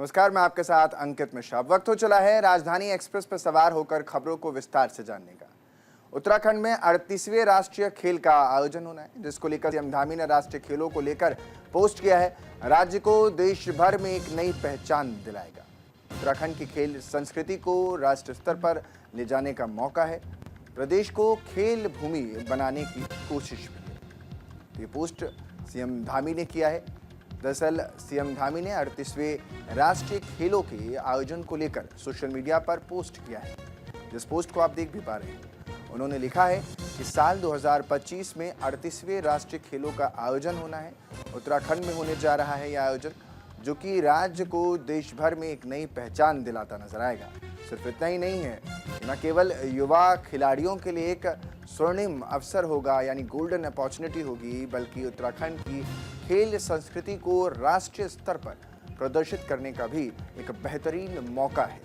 नमस्कार, मैं आपके साथ अंकित मिश्रा। अब वक्त हो चला है राजधानी एक्सप्रेस पर सवार होकर खबरों को विस्तार से जानने का। उत्तराखंड में 38वें राष्ट्रीय खेल का आयोजन होना है, जिसको लेकर सीएम धामी ने राष्ट्रीय खेलों को लेकर पोस्ट किया है। राज्य को देश भर में एक नई पहचान दिलाएगा। उत्तराखंड की खेल संस्कृति को राष्ट्रीय स्तर पर ले जाने का मौका है। प्रदेश को खेल भूमि बनाने की कोशिश भी है। ये पोस्ट सीएम धामी ने किया है। दरअसल सीएम धामी ने 38वें राष्ट्रीय खेलों के आयोजन को लेकर सोशल मीडिया पर पोस्ट किया है, जिस पोस्ट को आप देख भी पा रहे हैं। उन्होंने लिखा है कि साल 2025 में 38वें राष्ट्रीय खेलों का आयोजन होना है। उत्तराखंड में होने जा रहा है यह आयोजन, जो कि राज्य को देश भर में एक नई पहचान दिलाता नजर आएगा। सिर्फ इतना ही नहीं है, न केवल युवा खिलाड़ियों के लिए एक स्वर्णिम अवसर होगा, यानी गोल्डन अपॉर्चुनिटी होगी, बल्कि उत्तराखंड की खेल संस्कृति को राष्ट्रीय स्तर पर प्रदर्शित करने का भी एक बेहतरीन मौका है।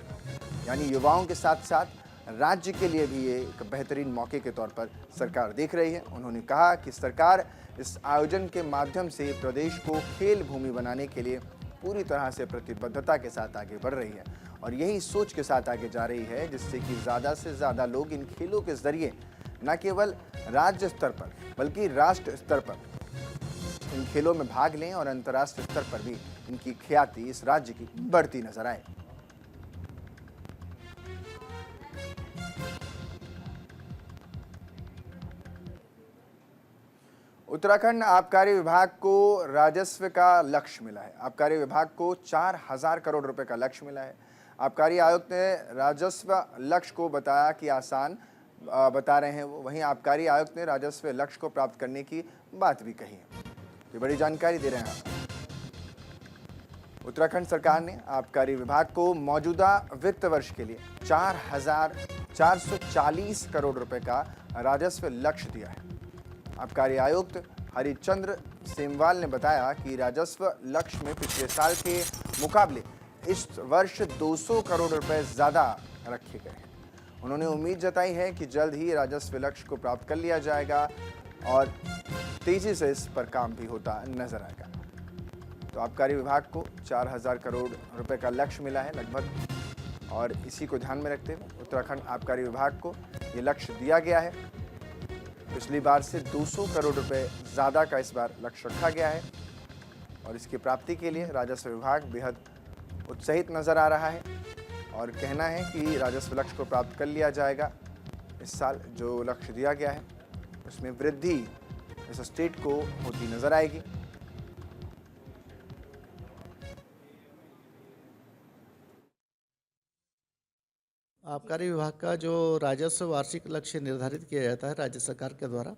यानी युवाओं के साथ साथ राज्य के लिए भी ये एक बेहतरीन मौके के तौर पर सरकार देख रही है। उन्होंने कहा कि सरकार इस आयोजन के माध्यम से प्रदेश को खेल भूमि बनाने के लिए पूरी तरह से प्रतिबद्धता के साथ आगे बढ़ रही है और यही सोच के साथ आगे जा रही है, जिससे कि ज़्यादा से ज़्यादा लोग इन खेलों के जरिए न केवल राज्य स्तर पर बल्कि राष्ट्र स्तर पर इन खेलों में भाग लें और अंतर्राष्ट्रीय स्तर पर भी इनकी ख्याति इस राज्य की बढ़ती नजर आए। उत्तराखंड आबकारी विभाग को राजस्व का लक्ष्य मिला है। आबकारी विभाग को 4000 करोड़ रुपए का लक्ष्य मिला है। आबकारी आयुक्त ने राजस्व लक्ष्य को बताया कि आसान बता रहे हैं वो। वहीं आबकारी आयुक्त ने राजस्व लक्ष्य को प्राप्त करने की बात भी कही है। ये बड़ी जानकारी दे रहे हैं। उत्तराखंड सरकार ने आबकारी विभाग को मौजूदा वित्त वर्ष के लिए 4440 करोड़ रुपए का राजस्व लक्ष्य दिया है। आबकारी आयुक्त हरिचंद्र सेमवाल ने बताया कि राजस्व लक्ष्य में पिछले साल के मुकाबले इस वर्ष 200 करोड़ रुपए ज्यादा रखे गए हैं। उन्होंने उम्मीद जताई है कि जल्द ही राजस्व लक्ष्य को प्राप्त कर लिया जाएगा और तेजी से इस पर काम भी होता नजर आएगा। तो आबकारी विभाग को 4000 करोड़ रुपए का लक्ष्य मिला है लगभग, और इसी को ध्यान में रखते हुए उत्तराखंड आबकारी विभाग को ये लक्ष्य दिया गया है। पिछली बार से 200 करोड़ रुपए ज़्यादा का इस बार लक्ष्य रखा गया है और इसकी प्राप्ति के लिए राजस्व विभाग बेहद उत्साहित नज़र आ रहा है और कहना है कि राजस्व लक्ष्य को प्राप्त कर लिया जाएगा। इस साल जो लक्ष्य दिया गया है उसमें वृद्धि इस स्टेट को होती नजर आएगी। आबकारी विभाग का जो राजस्व वार्षिक लक्ष्य निर्धारित किया जाता है राज्य सरकार के द्वारा,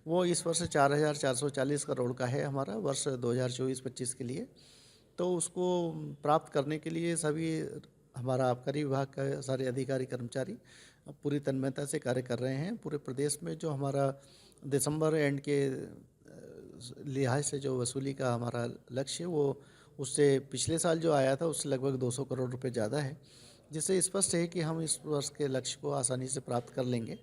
वो इस वर्ष 4440 करोड़ का है हमारा वर्ष 2024-25 के लिए। तो उसको प्राप्त करने के लिए सभी हमारा आबकारी विभाग का सारे अधिकारी कर्मचारी पूरी तन्मयता से कार्य कर रहे हैं। पूरे प्रदेश में जो हमारा दिसंबर एंड के लिहाज से जो वसूली का हमारा लक्ष्य, वो उससे पिछले साल जो आया था उससे लगभग 200 करोड़ रुपए ज़्यादा है, जिससे स्पष्ट है कि हम इस वर्ष के लक्ष्य को आसानी से प्राप्त कर लेंगे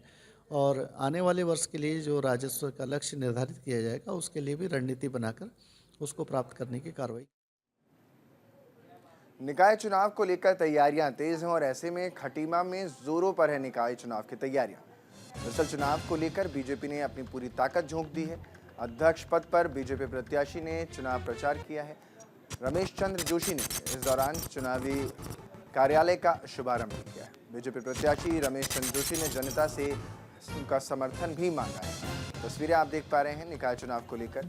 और आने वाले वर्ष के लिए जो राजस्व का लक्ष्य निर्धारित किया जाएगा उसके लिए भी रणनीति बनाकर उसको प्राप्त करने की कार्रवाई। निकाय चुनाव को लेकर तैयारियां तेज हैं और ऐसे में खटीमा में जोरों पर है निकाय चुनाव की तैयारियां। दरअसल चुनाव को लेकर बीजेपी ने अपनी पूरी ताकत झोंक दी है। अध्यक्ष पद पर बीजेपी प्रत्याशी ने चुनाव प्रचार किया है। रमेश चंद्र जोशी ने इस दौरान चुनावी कार्यालय का शुभारंभ किया है। बीजेपी प्रत्याशी रमेश चंद्र जोशी ने जनता से उनका समर्थन भी मांगा है। तस्वीरें आप देख पा रहे हैं निकाय चुनाव को लेकर।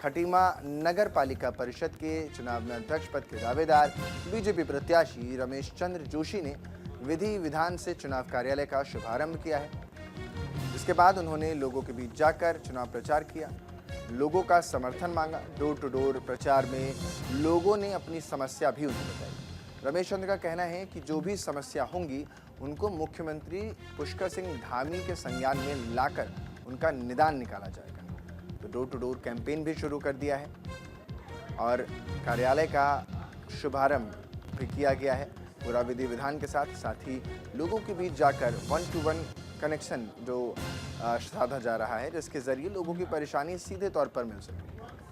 खटीमा नगर पालिका परिषद के चुनाव में अध्यक्ष पद के दावेदार बीजेपी प्रत्याशी रमेश चंद्र जोशी ने विधि विधान से चुनाव कार्यालय का शुभारंभ किया है। इसके बाद उन्होंने लोगों के बीच जाकर चुनाव प्रचार किया, लोगों का समर्थन मांगा। डोर टू डोर प्रचार में लोगों ने अपनी समस्या भी उन्हें बताई। रमेश चंद्र का कहना है कि जो भी समस्या होंगी उनको मुख्यमंत्री पुष्कर सिंह धामी के संज्ञान में लाकर उनका निदान निकाला जाएगा। तो डोर टू डोर कैंपेन भी शुरू कर दिया है और कार्यालय का शुभारंभ भी किया गया है पूरा विधि विधान के साथ। साथ ही लोगों के बीच जाकर 1-to-1 कनेक्शन जो साधा जा रहा है, जिसके ज़रिए लोगों की परेशानी सीधे तौर पर मिल सके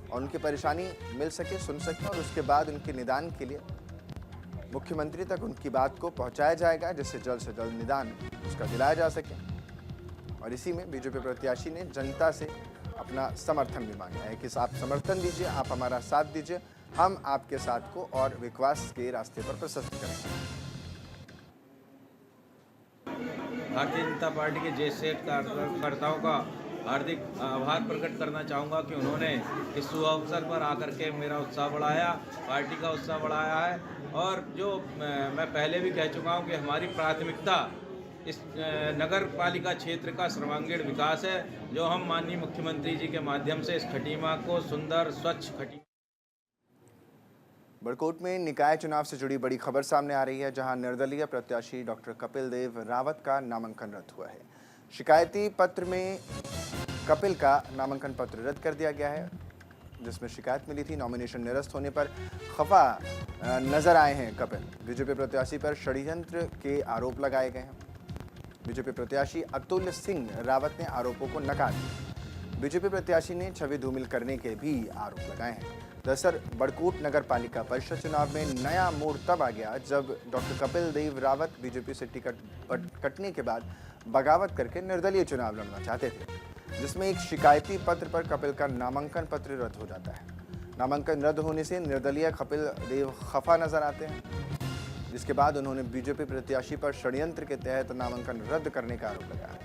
और उनकी परेशानी मिल सके, सुन सके और उसके बाद उनके निदान के लिए मुख्यमंत्री तक उनकी बात को पहुंचाया जाएगा, जिससे जल्द से जल्द निदान उसका दिलाया जा सके। और इसी में बीजेपी प्रत्याशी ने जनता से अपना समर्थन भी मांगा है कि आप समर्थन दीजिए, आप हमारा साथ दीजिए, हम आपके साथ को और विकास के रास्ते पर प्रशस्त करेंगे। भारतीय जनता पार्टी के ज्येष्ठ कार्यकर्ताओं का हार्दिक आभार प्रकट करना चाहूँगा कि उन्होंने इस शुभ अवसर पर आकर के मेरा उत्साह बढ़ाया, पार्टी का उत्साह बढ़ाया है। और जो मैं पहले भी कह चुका हूँ कि हमारी प्राथमिकता इस नगर पालिका क्षेत्र का सर्वांगीण विकास है, जो हम माननीय मुख्यमंत्री जी के माध्यम से इस खटीमा को सुंदर स्वच्छ खटीमा। बड़कोट में निकाय चुनाव से जुड़ी बड़ी खबर सामने आ रही है, जहां निर्दलीय प्रत्याशी डॉक्टर कपिल देव रावत का नामांकन रद्द हुआ है। शिकायती पत्र में कपिल का नामांकन पत्र रद्द कर दिया गया है, जिसमें शिकायत मिली थी। नॉमिनेशन निरस्त होने पर खफा नजर आए हैं कपिल। बीजेपी प्रत्याशी पर षड्यंत्र के आरोप लगाए गए हैं। बीजेपी प्रत्याशी अतुल सिंह रावत ने आरोपों को नकार दिया। बीजेपी प्रत्याशी ने छवि धूमिल करने के भी आरोप लगाए हैं। दरअसल बड़कोट नगर पालिका परिषद चुनाव में नया मोड़ तब आ गया जब डॉक्टर कपिल देव रावत बीजेपी से टिकट कटने के बाद बगावत करके निर्दलीय चुनाव लड़ना चाहते थे, जिसमें एक शिकायती पत्र पर कपिल का नामांकन पत्र रद्द हो जाता है। नामांकन रद्द होने से निर्दलीय कपिल देव खफा नजर आते हैं, जिसके बाद उन्होंने बीजेपी प्रत्याशी पर षड्यंत्र के तहत नामांकन रद्द करने का आरोप लगाया।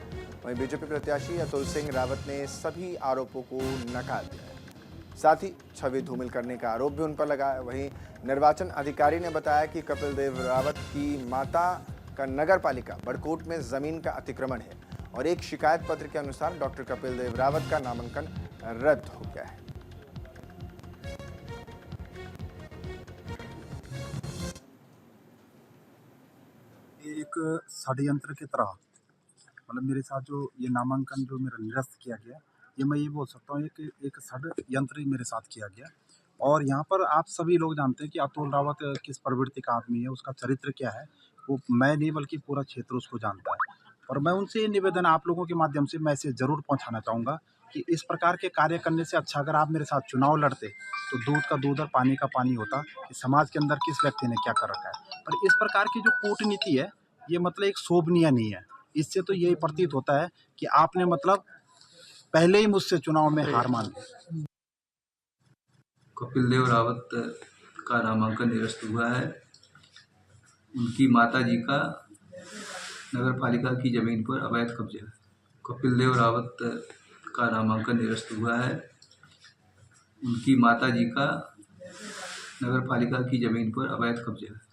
वहीं बीजेपी प्रत्याशी अतुल सिंह रावत ने सभी आरोपों को नकार दिया है। साथ ही छवि धूमिल करने का आरोप भी उन पर लगा है। वहीं निर्वाचन अधिकारी ने बताया कि कपिल देव रावत की माता का नगर पालिका बड़कोट में जमीन का अतिक्रमण है और एक शिकायत पत्र के अनुसार डॉक्टर कपिल देव रावत का नामांकन रद्द हो गया है। एक षड्यंत्र की तरह मतलब मेरे साथ जो ये नामांकन जो मेरा निरस्त किया गया, ये मैं ये बोल सकता हूँ एक षड्यंत्र ही मेरे साथ किया गया। और यहाँ पर आप सभी लोग जानते हैं कि अतुल रावत किस प्रवृत्ति का आदमी है, उसका चरित्र क्या है, वो मैं नहीं बल्कि पूरा क्षेत्र उसको जानता है। और मैं उनसे ये निवेदन आप लोगों के माध्यम से मैं इसे ज़रूर पहुँचाना चाहूँगा कि इस प्रकार के कार्य करने से अच्छा अगर आप मेरे साथ चुनाव लड़ते तो दूध का दूध और पानी का पानी होता कि समाज के अंदर किस व्यक्ति ने क्या कर रखा है। पर इस प्रकार की जो कूटनीति है, ये मतलब एक शोभनीय नहीं है। इससे तो यही प्रतीत होता है कि आपने मतलब पहले ही मुझसे चुनाव में हार मान ली। कपिल देव रावत का नामांकन निरस्त हुआ है। उनकी माताजी का नगर पालिका की जमीन पर अवैध कब्जा है। कपिल देव रावत का नामांकन निरस्त हुआ है। उनकी माताजी का नगर पालिका की जमीन पर अवैध कब्जा है।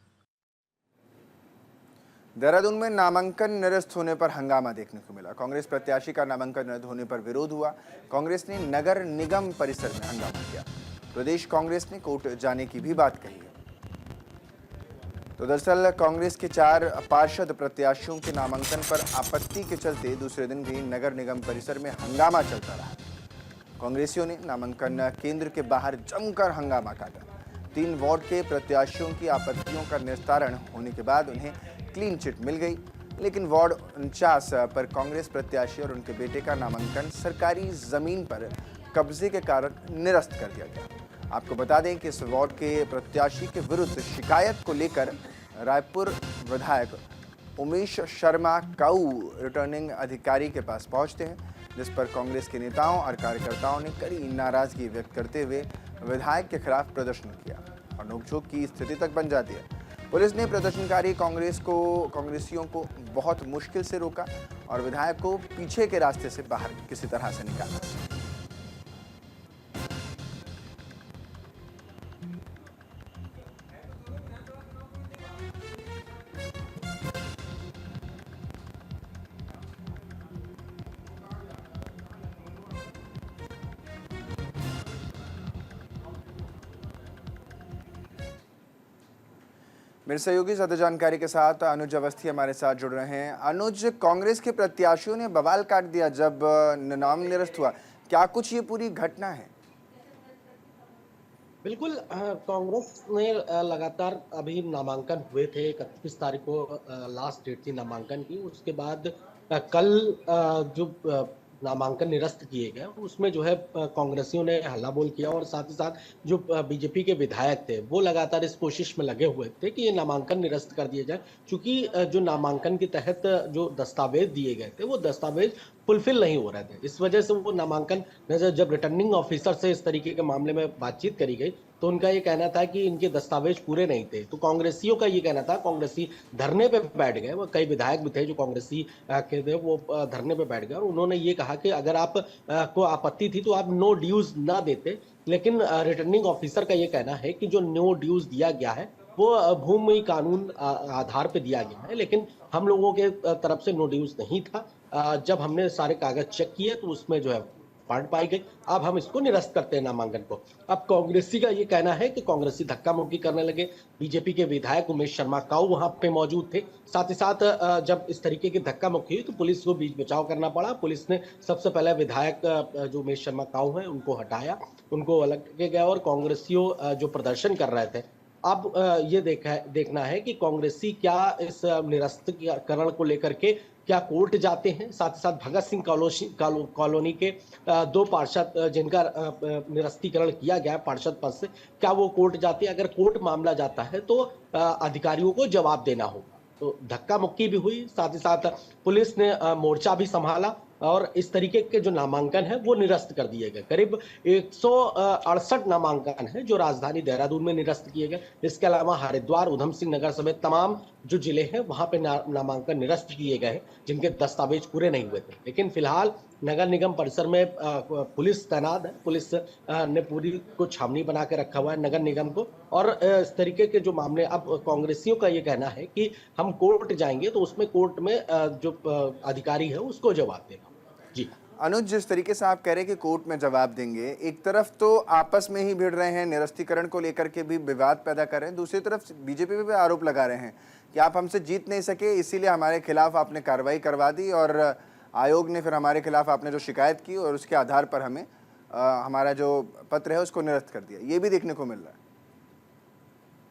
देहरादून में नामांकन निरस्त होने पर हंगामा देखने को मिला। कांग्रेस प्रत्याशी का नामांकन रद्द होने पर विरोध हुआ। कांग्रेस ने नगर निगम परिसर में हंगामा किया। प्रदेश कांग्रेस ने कोर्ट जाने की भी बात कही है। तो दरअसल कांग्रेस के 4 पार्षद प्रत्याशियों के नामांकन पर आपत्ति के चलते दूसरे दिन भी नगर निगम परिसर में हंगामा चलता रहा। कांग्रेसियों ने नामांकन केंद्र के बाहर जमकर हंगामा काटा। 3 वार्ड के प्रत्याशियों की आपत्तियों का निस्तारण होने के बाद उन्हें क्लीन चिट मिल गई, लेकिन वार्ड 49 पर कांग्रेस प्रत्याशी और उनके बेटे का नामांकन सरकारी जमीन पर कब्जे के कारण निरस्त कर दिया गया। आपको बता दें कि इस वार्ड के प्रत्याशी के विरुद्ध शिकायत को लेकर रायपुर विधायक उमेश शर्मा काऊ रिटर्निंग अधिकारी के पास पहुंचते हैं, जिस पर कांग्रेस के नेताओं और कार्यकर्ताओं ने कड़ी नाराजगी व्यक्त करते हुए विधायक के खिलाफ प्रदर्शन किया और नोकझोंक की स्थिति तक बन जाती है। पुलिस ने प्रदर्शनकारी कांग्रेसियों को बहुत मुश्किल से रोका और विधायक को पीछे के रास्ते से बाहर किसी तरह से निकाला। मेरे सहयोगी ज्यादा जानकारी के साथ अनुज अवस्थी हमारे साथ जुड़ रहे हैं। अनुज, कांग्रेस के प्रत्याशियों ने बवाल काट दिया जब नाम निरस्त हुआ, क्या कुछ ये पूरी घटना है? बिल्कुल, कांग्रेस ने लगातार अभी नामांकन हुए थे। 31 तारीख को लास्ट डेट थी नामांकन की। उसके बाद कल जो नामांकन निरस्त किए गए उसमें जो है कांग्रेसियों ने हल्ला बोल किया और साथ ही साथ जो बीजेपी के विधायक थे वो लगातार इस कोशिश में लगे हुए थे कि ये नामांकन निरस्त कर दिए जाए, क्योंकि जो नामांकन के तहत जो दस्तावेज दिए गए थे वो दस्तावेज फुलफिल नहीं हो रहे थे। इस वजह से वो नामांकन जब रिटर्निंग ऑफिसर से इस तरीके के मामले में बातचीत करी गई तो उनका ये कहना था कि इनके दस्तावेज पूरे नहीं थे। तो कांग्रेसियों का ये कहना था, कांग्रेसी धरने पे बैठ गए, वो कई विधायक भी थे जो कांग्रेसी के थे, वो धरने पे बैठ गए और उन्होंने ये कहा कि अगर आप को आपत्ति थी तो आप नो ड्यूज ना देते। लेकिन रिटर्निंग ऑफिसर का ये कहना है कि जो नो ड्यूज दिया गया है वो भूमि कानून आधार पे दिया गया है, लेकिन हम लोगों के तरफ से नो ड्यूज नहीं था। जब हमने सारे कागज चेक किए तो उसमें जो है फॉल्ट पाई गई। अब हम इसको निरस्त करते हैं नामांकन को। अब कांग्रेसी का ये कहना है कि कांग्रेसी धक्का मुक्की करने लगे। बीजेपी के विधायक उमेश शर्मा काऊ वहां पे मौजूद थे। साथ ही साथ जब इस तरीके की धक्का मुक्की हुई तो पुलिस को बीच बचाव करना पड़ा। पुलिस ने सबसे पहले विधायक जो उमेश शर्मा काऊ हैं उनको हटाया, उनको अलग किया गया और कांग्रेसियों जो प्रदर्शन कर रहे थे, अब ये देखना है कि कांग्रेसी क्या इस निरस्तीकरण को लेकर के क्या कोर्ट जाते हैं। साथ ही साथ भगत सिंह कॉलोनी के 2 पार्षद जिनका निरस्तीकरण किया गया पार्षद पद से, क्या वो कोर्ट जाते हैं? अगर कोर्ट मामला जाता है तो अधिकारियों को जवाब देना होगा। तो धक्का मुक्की भी हुई, साथ ही साथ पुलिस ने मोर्चा भी संभाला और इस तरीके के जो नामांकन है वो निरस्त कर दिए गए। करीब 168 नामांकन है जो राजधानी देहरादून में निरस्त किए गए। इसके अलावा हरिद्वार, उधम सिंह नगर समेत तमाम जो जिले हैं वहां पे नामांकन निरस्त किए गए हैं जिनके दस्तावेज पूरे नहीं हुए थे। लेकिन फिलहाल नगर निगम परिसर में पुलिस तैनात है। पुलिस ने पूरी को छावनी बना के रखा हुआ है नगर निगम को। और इस तरीके के जो मामले, अब कांग्रेसियों का ये कहना है कि हम कोर्ट जाएंगे तो उसमें कोर्ट में जो अधिकारी है उसको जवाब देगा। जी अनुज, जिस तरीके से आप कह रहे हैं कि कोर्ट में जवाब देंगे, एक तरफ तो आपस में ही भिड़ रहे हैं, निरस्तीकरण को लेकर के भी विवाद पैदा कर रहे हैं, दूसरी तरफ बीजेपी पे भी आरोप लगा रहे हैं कि आप हमसे जीत नहीं सके इसीलिए हमारे खिलाफ आपने कार्रवाई करवा दी और आयोग ने फिर हमारे खिलाफ आपने जो शिकायत की और उसके आधार पर हमें हमारा जो पत्र है उसको निरस्त कर दिया। ये भी देखने को मिल रहा है।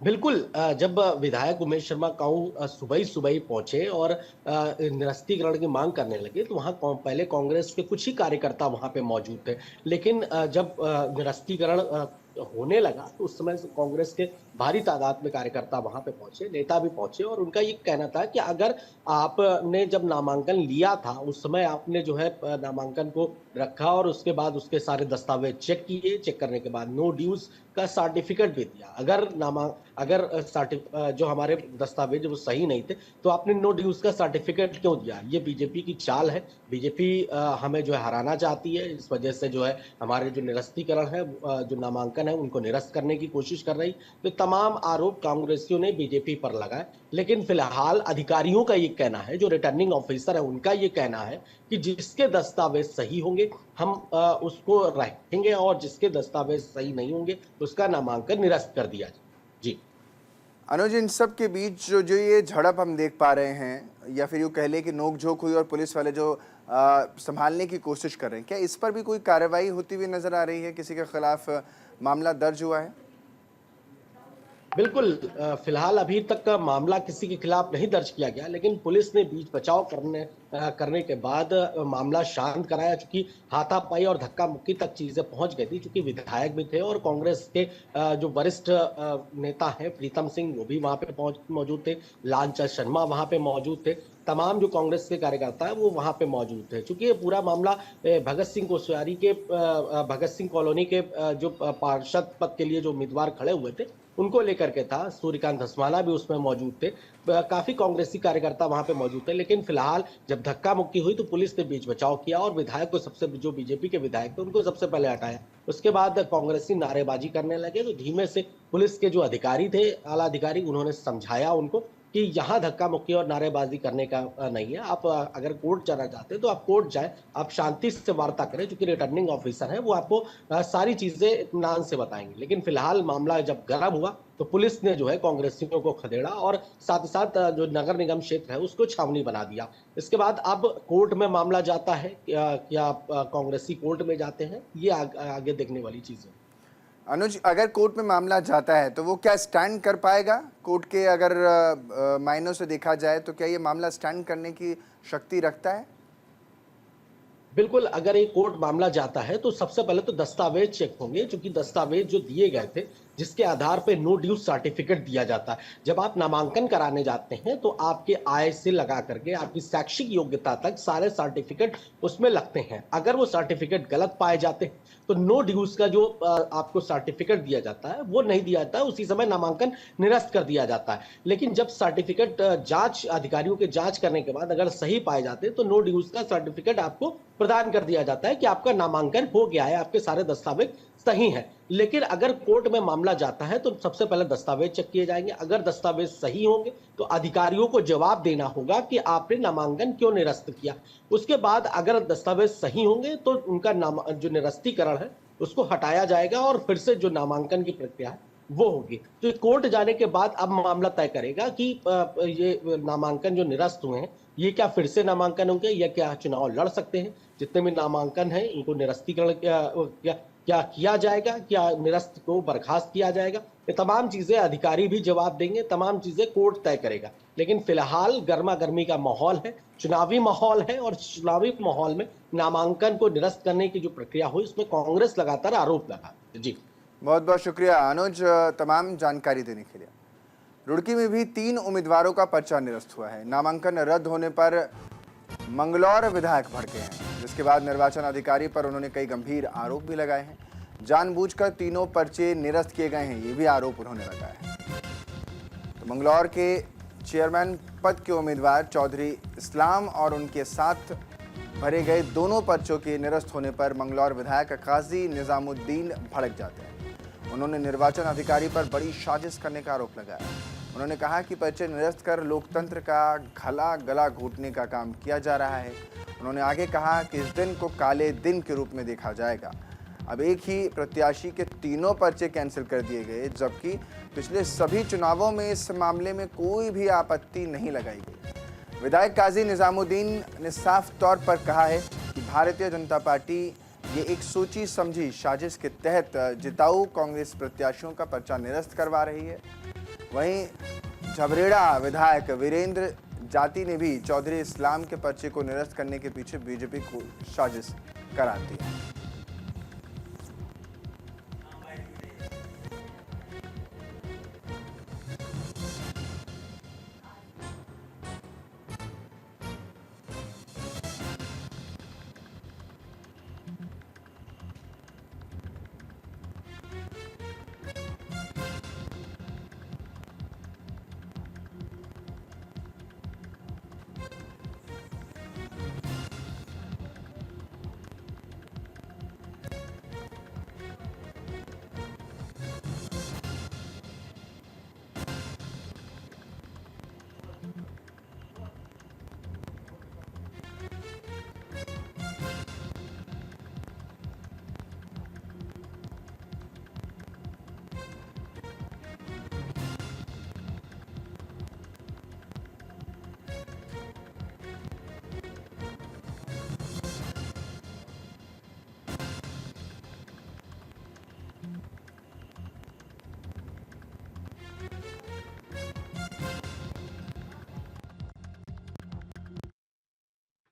बिल्कुल, जब विधायक उमेश शर्मा काऊ सुबह ही पहुंचे और निरस्तीकरण की मांग करने लगे तो वहां पहले कांग्रेस के कुछ ही कार्यकर्ता वहां पे मौजूद थे। लेकिन जब निरस्तीकरण होने लगा तो उस समय कांग्रेस के भारी तादाद में कार्यकर्ता वहां पे पहुंचे, नेता भी पहुंचे और उनका ये कहना था कि अगर आपने जब नामांकन लिया था उस समय आपने जो है नामांकन को रखा और उसके बाद उसके सारे दस्तावेज चेक किए, चेक करने के बाद नो ड्यूज का सर्टिफिकेट भी दिया। अगर जो हमारे दस्तावेज वो सही नहीं थे तो आपने नो ड्यूज का सर्टिफिकेट क्यों दिया? ये बीजेपी की चाल है। बीजेपी हमें जो है हराना चाहती है। इस वजह से जो है हमारे जो निरस्तीकरण है, जो नामांकन है, उनको निरस्त करने की कोशिश कर रही। तो तमाम आरोप कांग्रेसियों ने बीजेपी पर लगाए। लेकिन फिलहाल अधिकारियों का ये कहना है, जो रिटर्निंग ऑफिसर है उनका ये कहना है कि जिसके दस्तावेज सही होंगे हम उसको रखेंगे और जिसके दस्तावेज सही नहीं होंगे उसका नामांकन निरस्त कर दिया जाए। जी अनुज, इन सब के बीच जो ये झड़प हम देख पा रहे हैं या फिर यूँ कह लें कि नोकझोंक हुई और पुलिस वाले जो संभालने की कोशिश कर रहे हैं, क्या इस पर भी कोई कार्रवाई होती हुई नजर आ रही है? किसी के खिलाफ मामला दर्ज हुआ है? बिल्कुल, फिलहाल अभी तक मामला किसी के खिलाफ नहीं दर्ज किया गया, लेकिन पुलिस ने बीच बचाव करने के बाद मामला शांत कराया। चूंकि हाथापाई और धक्का मुक्की तक चीजें पहुंच गई थी, चूंकि विधायक भी थे और कांग्रेस के जो वरिष्ठ नेता हैं प्रीतम सिंह वो भी वहां पे मौजूद थे, लालचंद शर्मा वहां पे मौजूद थे, तमाम जो कांग्रेस के कार्यकर्ता है वो वहां पे मौजूद थे। चूंकि ये पूरा मामला भगत सिंह कोश्यारी के भगत सिंह कॉलोनी के जो पार्षद पद के लिए जो उम्मीदवार खड़े हुए थे उनको लेकर के था। सूर्यकांत धस्माना भी उसमें मौजूद थे, काफी कांग्रेसी कार्यकर्ता वहां पे मौजूद थे। लेकिन फिलहाल जब धक्का मुक्की हुई तो पुलिस ने बीच बचाव किया और विधायक को जो बीजेपी के विधायक थे उनको सबसे पहले हटाया। उसके बाद कांग्रेसी नारेबाजी करने लगे तो धीमे से पुलिस के जो अधिकारी थे, आला अधिकारी, उन्होंने समझाया उनको कि यहाँ धक्का मुक्की और नारेबाजी करने का नहीं है। आप अगर कोर्ट जाना चाहते हैं तो आप कोर्ट जाएं, आप शांति से वार्ता करें। चूंकि रिटर्निंग ऑफिसर है वो आपको सारी चीजें इत्मीनान से बताएंगे। लेकिन फिलहाल मामला जब गर्म हुआ तो पुलिस ने जो है कांग्रेसियों को खदेड़ा और साथ ही साथ जो नगर निगम क्षेत्र है उसको छावनी बना दिया। इसके बाद अब कोर्ट में मामला जाता है, क्या कांग्रेसी कोर्ट में जाते हैं, ये आगे देखने वाली चीज है। अनुज, अगर कोर्ट में मामला जाता है तो वो क्या स्टैंड कर पाएगा? कोर्ट के अगर मायनों से देखा जाए तो क्या ये मामला स्टैंड करने की शक्ति रखता है? बिल्कुल, अगर एक कोर्ट मामला जाता है तो सबसे पहले तो दस्तावेज चेक होंगे, चूंकि दस्तावेज जो दिए गए थे जिसके आधार पे नो ड्यूज सर्टिफिकेट दिया जाता है। जब आप नामांकन कराने जाते हैं तो आपके आय से लगा करके आपकी शैक्षिक योग्यता तक सारे सर्टिफिकेट उसमें लगते हैं। अगर वो सर्टिफिकेट गलत पाए जाते हैं तो नो ड्यूज का जो आपको सर्टिफिकेट दिया जाता है वो नहीं दिया जाता है, उसी समय नामांकन निरस्त कर दिया जाता है। लेकिन जब सर्टिफिकेट जांच अधिकारियों के जांच करने के बाद अगर सही पाए जाते हैं तो नो ड्यूज का सर्टिफिकेट आपको प्रदान कर दिया जाता है कि आपका नामांकन हो गया है, आपके सारे दस्तावेज सही हैं। लेकिन अगर कोर्ट में मामला जाता है तो सबसे पहले दस्तावेज चेक किए जाएंगे। अगर दस्तावेज सही होंगे तो अधिकारियों को जवाब देना होगा कि आपने नामांकन क्यों निरस्त किया। उसके बाद अगर दस्तावेज सही होंगे तो उनका नाम जो निरस्तीकरण है उसको हटाया जाएगा और फिर से जो नामांकन की प्रक्रिया है वो होगी। तो कोर्ट जाने के बाद अब मामला तय करेगा कि ये नामांकन जो निरस्त हुए हैं ये क्या फिर से नामांकन होंगे या क्या चुनाव लड़ सकते हैं। जितने भी नामांकन है इनको निरस्तीकरण क्या किया जाएगा, क्या निरस्त को बर्खास्त किया जाएगा, ये तमाम चीजें अधिकारी भी जवाब देंगे, तमाम चीजें कोर्ट तय करेगा। लेकिन फिलहाल गर्मा गर्मी का माहौल है, चुनावी माहौल है और चुनावी माहौल में नामांकन को निरस्त करने की जो प्रक्रिया हुई उसमें कांग्रेस लगातार आरोप लगा। जी बहुत बहुत शुक्रिया अनुज तमाम जानकारी देने के लिए। रुड़की में भी 3 उम्मीदवारों का पर्चा निरस्त हुआ है। नामांकन रद्द होने पर मंगलौर विधायक भड़के हैं, जिसके बाद निर्वाचन अधिकारी पर उन्होंने कई गंभीर आरोप भी लगाए हैं। जानबूझकर तीनों पर्चे निरस्त किए गए हैं, ये भी आरोप उन्होंने लगाया है। तो मंगलौर के चेयरमैन पद के उम्मीदवार चौधरी इस्लाम और उनके साथ भरे गए दोनों पर्चों के निरस्त होने पर मंगलौर विधायक काजी निजामुद्दीन भड़क जाते हैं। उन्होंने निर्वाचन अधिकारी पर बड़ी साजिश करने का आरोप लगाया। उन्होंने कहा कि पर्चे निरस्त कर लोकतंत्र का गला घोटने का काम किया जा रहा है। उन्होंने आगे कहा कि इस दिन को काले दिन के रूप में देखा जाएगा। अब एक ही प्रत्याशी के तीनों पर्चे कैंसिल कर दिए गए, जबकि पिछले सभी चुनावों में इस मामले में कोई भी आपत्ति नहीं लगाई गई। विधायक काजी निजामुद्दीन ने साफ तौर पर कहा है कि भारतीय जनता पार्टी ये एक सोची समझी साजिश के तहत जिताऊ कांग्रेस प्रत्याशियों का पर्चा निरस्त करवा रही है। वहीं झबरेड़ा विधायक वीरेंद्र जाति ने भी चौधरी इस्लाम के पर्चे को निरस्त करने के पीछे बीजेपी को साजिश करार दी है।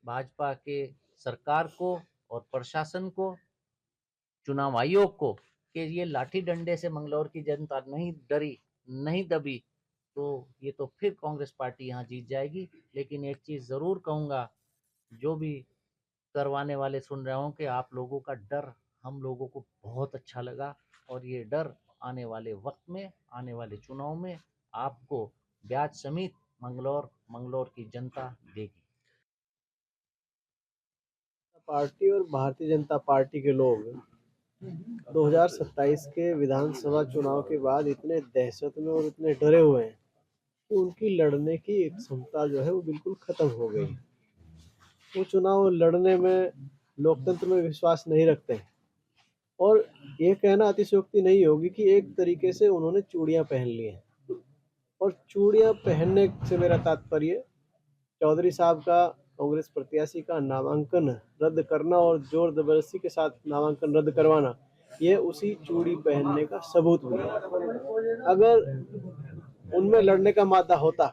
भाजपा के सरकार को और प्रशासन को, चुनाव आयोग को कि ये लाठी डंडे से मंगलौर की जनता नहीं डरी, नहीं दबी, तो ये तो फिर कांग्रेस पार्टी यहाँ जीत जाएगी। लेकिन एक चीज जरूर कहूँगा, जो भी करवाने वाले सुन रहे हो, कि आप लोगों का डर हम लोगों को बहुत अच्छा लगा और ये डर आने वाले वक्त में, आने वाले चुनाव में आपको ब्याज समेत मंगलौर की जनता देगी। पार्टी और भारतीय जनता पार्टी के लोग 2027 के विधानसभा चुनाव के बाद इतने दहशत में और इतने डरे हुए हैं कि उनकी लड़ने की एक क्षमता जो है वो बिल्कुल खत्म हो गई। वो चुनाव लड़ने में, लोकतंत्र में विश्वास नहीं रखते हैं। और ये कहना अतिशयोक्ति नहीं होगी कि एक तरीके से उन्होंने चूड़ियां पहन ली हैं। और चूड़ियां पहनने से मेरा तात्पर्य चौधरी साहब का, कांग्रेस प्रत्याशी का नामांकन रद्द करना और जोर जबरदस्ती के साथ नामांकन रद्द करवाना, ये उसी चूड़ी पहनने का सबूत भी है। अगर उनमें लड़ने का मादा होता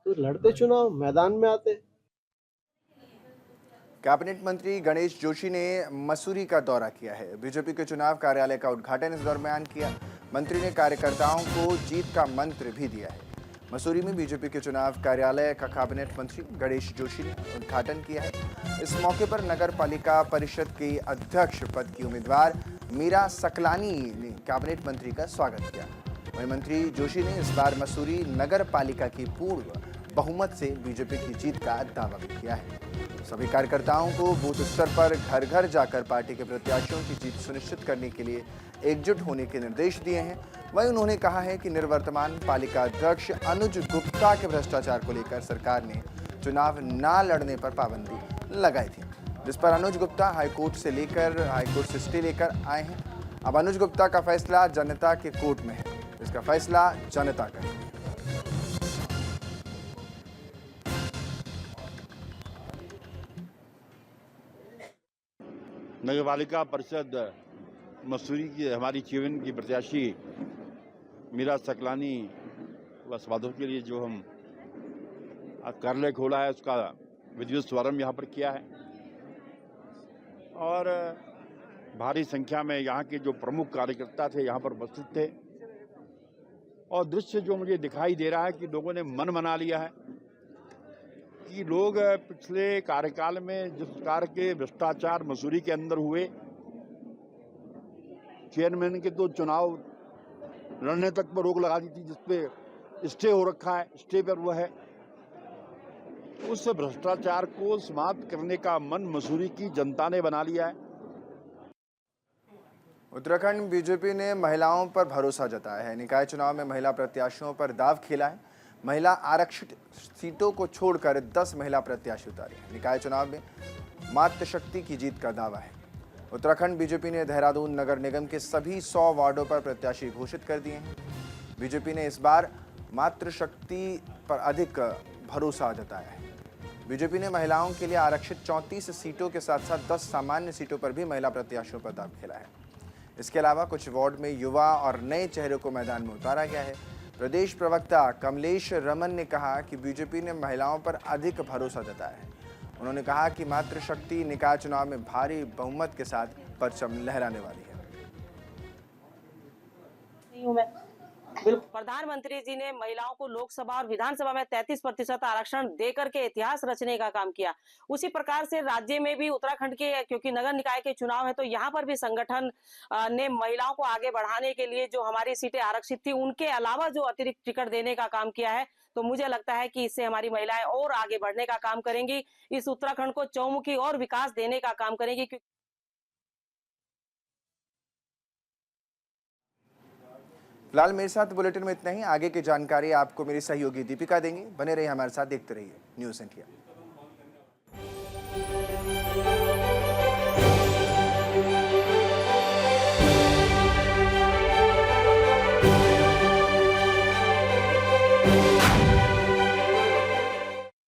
तो लड़ते, चुनाव मैदान में आते। कैबिनेट मंत्री गणेश जोशी ने मसूरी का दौरा किया है। बीजेपी के चुनाव कार्यालय का उद्घाटन इस दरमियान किया। मंत्री ने कार्यकर्ताओं को जीत का मंत्र भी दिया है। मसूरी में बीजेपी के चुनाव कार्यालय का कैबिनेट मंत्री गणेश जोशी ने उद्घाटन किया है। इस मौके पर नगर पालिका परिषद के अध्यक्ष पद की उम्मीदवार मीरा सकलानी ने कैबिनेट मंत्री का स्वागत किया। वहीं मंत्री जोशी ने इस बार मसूरी नगर पालिका की पूर्ण बहुमत से बीजेपी की जीत का दावा भी किया है। सभी कार्यकर्ताओं को बूथ स्तर पर घर घर जाकर पार्टी के प्रत्याशियों की जीत सुनिश्चित करने के लिए एकजुट होने के निर्देश दिए हैं। वहीं उन्होंने कहा है कि निवर्तमान पालिका अध्यक्ष अनुज गुप्ता के भ्रष्टाचार को लेकर सरकार ने चुनाव न लड़ने पर पाबंदी लगाई थी, जिस पर अनुज गुप्ता हाईकोर्ट से स्टे लेकर आए हैं। अब अनुज गुप्ता का फैसला जनता के कोर्ट में है, इसका फैसला जनता करेगी। नगर पालिका परिषद मसूरी की हमारी चीवन की प्रत्याशी मीरा सकलानी व स्वागत के लिए जो हम आज कार्यालय खोला है उसका विधिवत शुभारंभ यहाँ पर किया है और भारी संख्या में यहाँ के जो प्रमुख कार्यकर्ता थे यहाँ पर उपस्थित थे और दृश्य जो मुझे दिखाई दे रहा है कि लोगों ने मन बना लिया है कि लोग पिछले कार्यकाल में जिस प्रकार के भ्रष्टाचार मसूरी के अंदर हुए, चेयरमैन के तो चुनाव लड़ने तक पर रोक लगा दी थी, जिसपे स्टे हो रखा है, स्टे पर वो है, उस भ्रष्टाचार को समाप्त करने का मन मसूरी की जनता ने बना लिया है। उत्तराखंड बीजेपी ने महिलाओं पर भरोसा जताया है। निकाय चुनाव में महिला प्रत्याशियों पर दाव खेला है। महिला आरक्षित सीटों को छोड़कर 10 महिला प्रत्याशी उतारे हैं। निकाय चुनाव में मातृशक्ति की जीत का दावा है। उत्तराखंड बीजेपी ने देहरादून नगर निगम के सभी 100 वार्डों पर प्रत्याशी घोषित कर दिए हैं। बीजेपी ने इस बार मातृशक्ति पर अधिक भरोसा जताया है। बीजेपी ने महिलाओं के लिए आरक्षित 34 सीटों के साथ साथ 10 सामान्य सीटों पर भी महिला प्रत्याशियों पर दाव खेला है। इसके अलावा कुछ वार्ड में युवा और नए चेहरों को मैदान में उतारा गया है। प्रदेश प्रवक्ता कमलेश रमन ने कहा कि बीजेपी ने महिलाओं पर अधिक भरोसा जताया है। उन्होंने कहा कि मातृशक्ति निकाय चुनाव में भारी बहुमत के साथ परचम लहराने वाली है। बिल्कुल, प्रधानमंत्री जी ने महिलाओं को लोकसभा और विधानसभा में 33% आरक्षण देकर के इतिहास रचने का काम किया। उसी प्रकार से राज्य में भी उत्तराखंड के, क्योंकि नगर निकाय के चुनाव है, तो यहाँ पर भी संगठन ने महिलाओं को आगे बढ़ाने के लिए जो हमारी सीटें आरक्षित थी उनके अलावा जो अतिरिक्त टिकट देने का काम किया है। तो मुझे लगता है कि इससे हमारी महिलाएं और आगे बढ़ने का काम करेंगी, इस उत्तराखंड को चौमुखी और विकास देने का काम करेंगी। फिलहाल मेरे साथ बुलेटिन में इतना ही। आगे की जानकारी आपको मेरी सहयोगी दीपिका देंगी। बने रहिए हमारे साथ, देखते रहिए न्यूज़ इंडिया।